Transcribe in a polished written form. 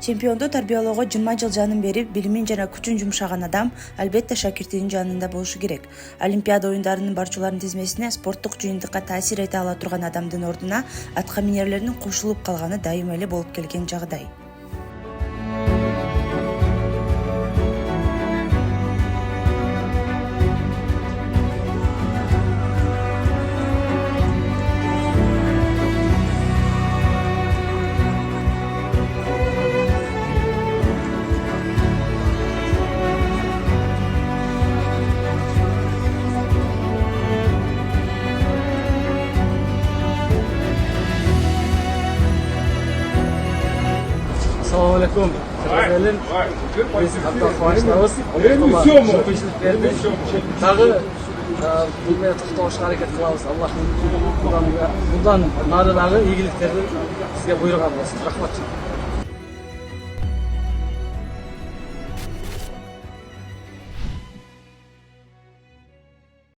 Чемпионду тарбиялоого 20 жыл жанын берип, билимин жана күчүн жумшаган адам албетте шакиртинин жанында болушу керек. Олимпиада оюндарынын барчуларынын тизмесине спорттук жыйынтыкка таасир эте ала турган адамдын ордуна атка минерлердин кошулуп калганы дайыма эле болуп келген жагдай. Assalamualaikum. Gelin. Biz hatta kuvvaçlarımız. Tağı bulmaya toxtoluşqa harakat qilamiz. Alloh bundan nariroqi iyiliklarni sizga buyurgan bo'lsin. Rahmat.